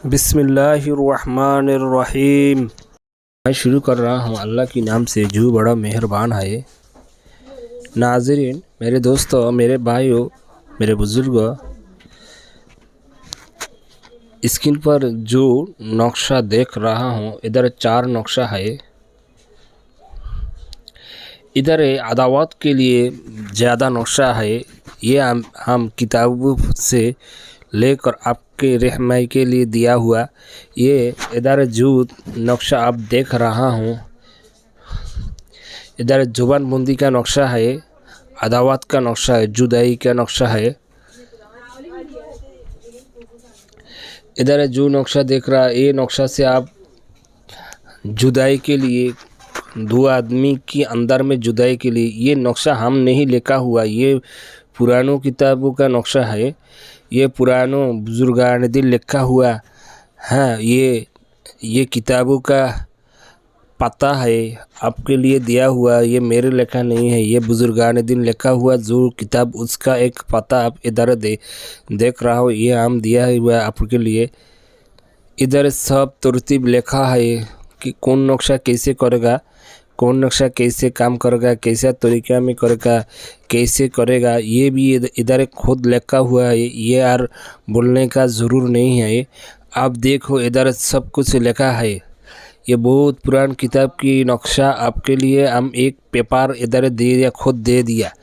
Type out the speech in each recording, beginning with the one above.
बिस्मिल्लाहिर्रहमानिर्रहीम। मैं शुरू कर रहा हूँ अल्लाह के नाम से जो बड़ा मेहरबान है। नाज़रीन, मेरे दोस्तों, मेरे भाइयों, मेरे बुज़ुर्गों, स्क्रीन पर जो नक्शा देख रहा हूँ, इधर 4 नक्शा है। इधर अदावत के लिए ज़्यादा नक्शा है। ये हम किताबों से लेकर आपके रहनुमाई के लिए दिया हुआ। ये इधर जो नक्शा आप देख रहा हूँ, इधर जुबानबंदी का नक्शा है, अदावत का नक्शा है, जुदाई का नक्शा है। इधर जो नक्शा देख रहा है, ये नक्शा से आप जुदाई के लिए, 2 आदमी की अंदर में जुदाई के लिए, ये नक्शा हम नहीं लिखा हुआ, ये पुरानों किताबों का नक्शा है। ये पुरानों बुजुर्गान दिल लिखा हुआ है। ये किताबों का पता है, आपके लिए दिया हुआ। ये मेरे लिखा नहीं है, ये बुजुर्गान दिन लिखा हुआ जो किताब, उसका एक पता आप इधर देख रहा हो। ये हम दिया हुआ आपके लिए। इधर सब तरतीब लिखा है कि कौन नक्शा कैसे करेगा, कौन नक्शा कैसे काम करेगा, कैसा तरीका में करेगा, कैसे करेगा, ये भी इधर खुद लिखा हुआ है। ये यार बोलने का ज़रूर नहीं है। आप देखो, इधर सब कुछ लिखा है। ये बहुत पुरान किताब की नक्शा आपके लिए हम एक पेपर इधर दे दिया, खुद दे दिया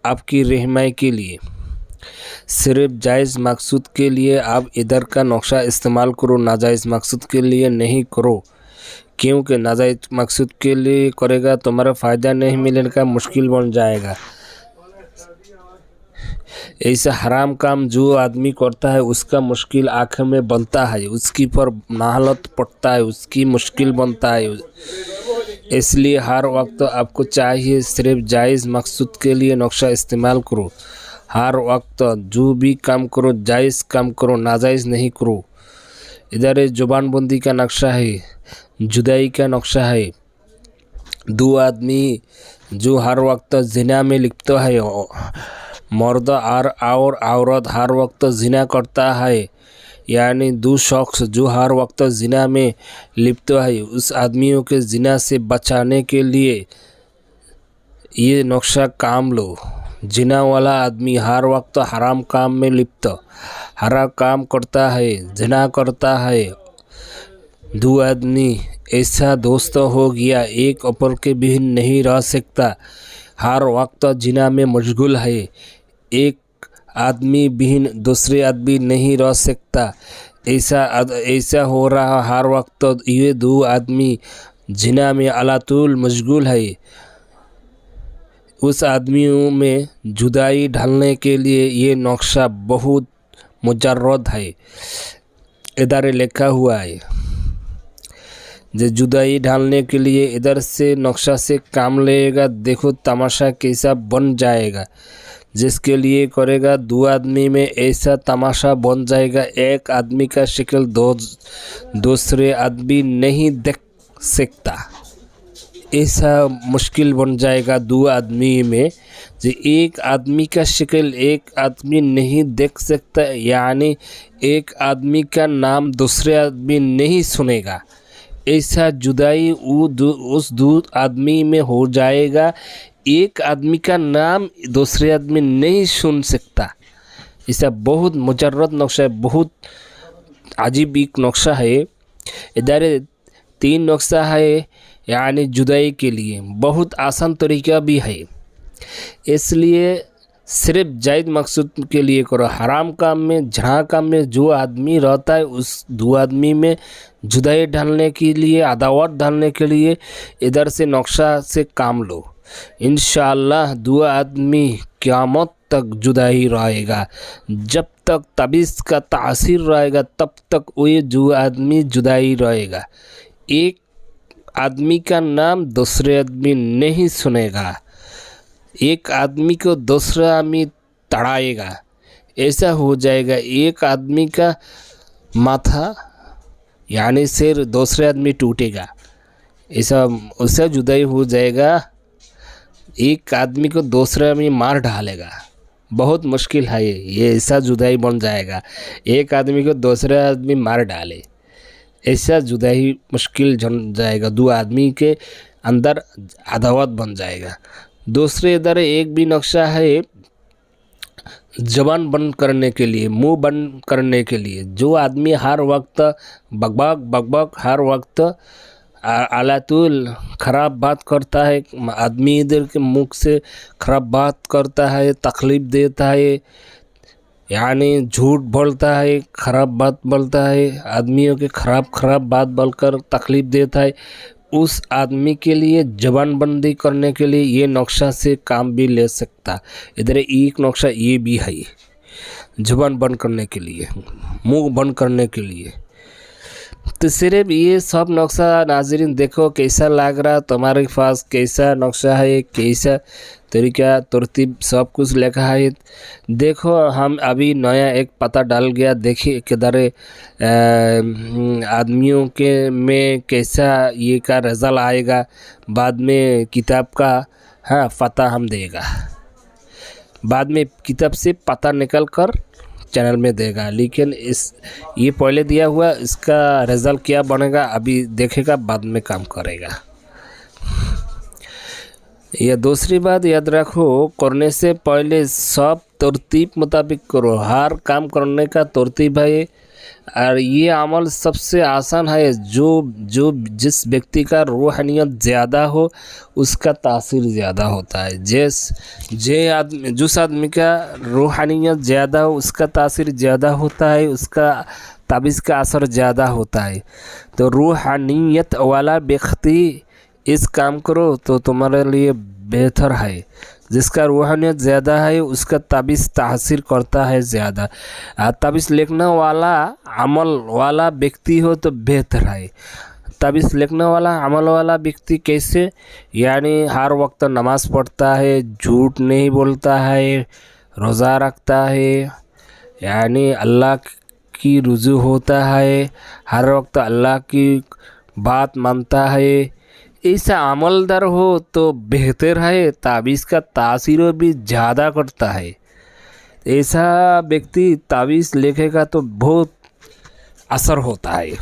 आपकी रहनुमाई के लिए। सिर्फ जायज़ मकसूद के लिए आप इधर का नक्शा इस्तेमाल करो, नाजायज़ मकसूद के लिए नहीं करो। क्योंकि नाजायज़ मकसूद के लिए करेगा तुम्हारा फ़ायदा नहीं मिलने का मुश्किल बन जाएगा। ऐसा हराम काम जो आदमी करता है उसका मुश्किल आँख में बनता है, उसकी पर नाहलत पड़ता है, उसकी मुश्किल बनता है। इसलिए हर वक्त आपको चाहिए सिर्फ जायज़ मकसूद के लिए नक्शा इस्तेमाल करो। हर वक्त जो भी काम करो जायज़ काम करो, नाजायज़ नहीं करो। इधर ज़ुबानबंदी का नक्शा है, जुदाई का नक्शा है। 2 आदमी जो हर वक्त ज़िना में लिप्त है, मर्द और औरत हर वक्त ज़िना करता है, यानी 2 शख्स जो हर वक्त ज़िना में लिप्त है, उस आदमियों के ज़िना से बचाने के लिए ये नक्शा काम लो। ज़िना वाला आदमी हर वक्त हराम काम में लिप्त, हराम काम करता है, ज़िना करता है। 2 आदमी ऐसा दोस्त हो गया, एक अपर के बिन नहीं रह सकता, हर वक्त ज़िना में मशगूल है। एक आदमी बिन दूसरे आदमी नहीं रह सकता, ऐसा हो रहा हर वक्त। ये 2 आदमी ज़िना में अलातुल मशगूल है। उस आदमियों में जुदाई ढालने के लिए ये नक्शा बहुत मुजर्रद है, इधर लिखा हुआ है। जो जुदाई ढालने के लिए इधर से नक्शा से काम लेगा, देखो तमाशा कैसा बन जाएगा। जिसके लिए करेगा 2 आदमी में ऐसा तमाशा बन जाएगा, एक आदमी का शक्ल दूसरे आदमी नहीं देख सकता। ऐसा मुश्किल बन जाएगा 2 आदमी में, जो एक आदमी का शक्ल एक आदमी नहीं देख सकता, यानी एक आदमी का नाम दूसरे आदमी नहीं सुनेगा। ऐसा जुदाई उस 2 आदमी में हो जाएगा, एक आदमी का नाम दूसरे आदमी नहीं सुन सकता। ऐसा बहुत मुजर्रद नक्शा है, बहुत अजीब एक नक्शा है। इधर 3 नक्शा है, यानी जुदाई के लिए बहुत आसान तरीका भी है। इसलिए सिर्फ जायज़ मकसूद के लिए करो। हराम काम में, जहाँ काम में जो आदमी रहता है, उस 2 आदमी में जुदाई ढालने के लिए, अदावत ढालने के लिए इधर से नक्शा से काम लो। इंशाअल्लाह 2 आदमी क़यामत तक जुदाई रहेगा। जब तक तबीज़ का तासीर रहेगा तब तक वो 2 आदमी जुदाई रहेगा। एक आदमी का नाम दूसरे आदमी नहीं सुनेगा, एक आदमी को दूसरा आदमी तड़ाएगा। ऐसा हो जाएगा, एक आदमी का माथा यानी सिर दूसरे आदमी टूटेगा। ऐसा उससे जुदाई हो जाएगा, एक आदमी को दूसरा आदमी मार डालेगा। बहुत मुश्किल है ये ऐसा जुदाई बन जाएगा, एक आदमी को दूसरे आदमी मार डाले, ऐसा जुदाई मुश्किल जन जाएगा, दो आदमी के अंदर अदावत बन जाएगा। दूसरे इधर एक भी नक्शा है जबान बंद करने के लिए, मुंह बंद करने के लिए। जो आदमी हर वक्त बकबक बकबक हर वक्त आलातुल ख़राब बात करता है, आदमी इधर के मुख से ख़राब बात करता है, तकलीफ़ देता है, यानी झूठ बोलता है, ख़राब बात बोलता है, आदमियों के ख़राब बात बोलकर तकलीफ़ देता है, उस आदमी के लिए ज़बानबंदी करने के लिए ये नक्शा से काम भी ले सकता। इधर एक नक्शा ये भी है ज़बान बंद करने के लिए, मुंह बंद करने के लिए। तो सिर्फ ये सब नक्शा नाज़रीन देखो कैसा लग रहा तुम्हारे पास, कैसा नक्शा है, कैसा तरीका तरतीब सब कुछ लिखा है। देखो हम अभी नया एक पता डाल गया, देखिए किधर आदमियों के में कैसा ये का रिज़ल्ट आएगा, बाद में किताब का हाँ पता हम देगा, बाद में किताब से पता निकल कर चैनल में देगा। लेकिन ये पहले दिया हुआ इसका रिज़ल्ट क्या बनेगा अभी देखेगा, बाद में काम करेगा। यह दूसरी बात याद रखो, करने से पहले सब तरतीब मुताबिक करो, हर काम करने का तरतीब है। और ये अमल सबसे आसान है, जो जिस व्यक्ति का रूहानियत ज़्यादा हो उसका तासीर ज़्यादा होता है। जिस आदमी का रूहानियत ज़्यादा हो उसका तासीर ज़्यादा होता है, उसका ताबीज़ का असर ज़्यादा होता है। तो रूहानियत वाला व्यक्ति इस काम करो तो तुम्हारे लिए बेहतर है। जिसका रूहानियत ज़्यादा है उसका ताबीज़ तासीर करता है ज़्यादा। ताबीज़ लिखने वाला अमल वाला व्यक्ति हो तो बेहतर है। ताबीज़ लिखने वाला अमल वाला व्यक्ति कैसे, यानी हर वक्त नमाज़ पढ़ता है, झूठ नहीं बोलता है, रोज़ा रखता है, यानी अल्लाह की रुजू होता है, हर वक्त अल्लाह की बात मानता है, ऐसा अमलदार हो तो बेहतर है। ताबीज़ का तासीर भी ज़्यादा करता है। ऐसा व्यक्ति ताबीज़ लिखेगा तो बहुत असर होता है।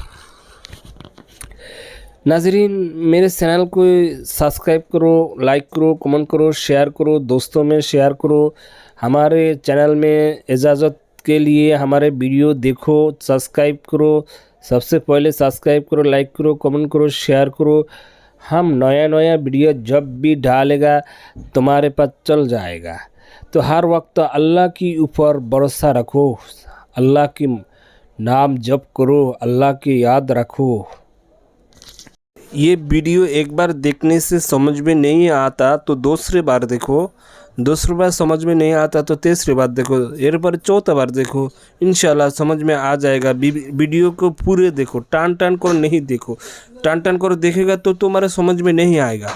नाज़रीन मेरे चैनल को सब्सक्राइब करो, लाइक करो, कमेंट करो, शेयर करो, दोस्तों में शेयर करो। हमारे चैनल में इजाज़त के लिए हमारे वीडियो देखो, सब्सक्राइब करो, सबसे पहले सब्सक्राइब करो, लाइक करो, कमेंट करो, शेयर करो। हम नया वीडियो जब भी डालेगा तुम्हारे पास चल जाएगा। तो हर वक्त अल्लाह के ऊपर भरोसा रखो, अल्लाह की नाम जप करो, अल्लाह की याद रखो। ये वीडियो एक बार देखने से समझ में नहीं आता तो दूसरी बार देखो, दूसरी बार समझ में नहीं आता तो तीसरी बार देखो, एक बार चौथा बार देखो, इंशाल्लाह समझ में आ जाएगा। वीडियो को पूरे देखो, टान कर नहीं देखो, टान कर देखेगा तो तुम्हारे समझ में नहीं आएगा।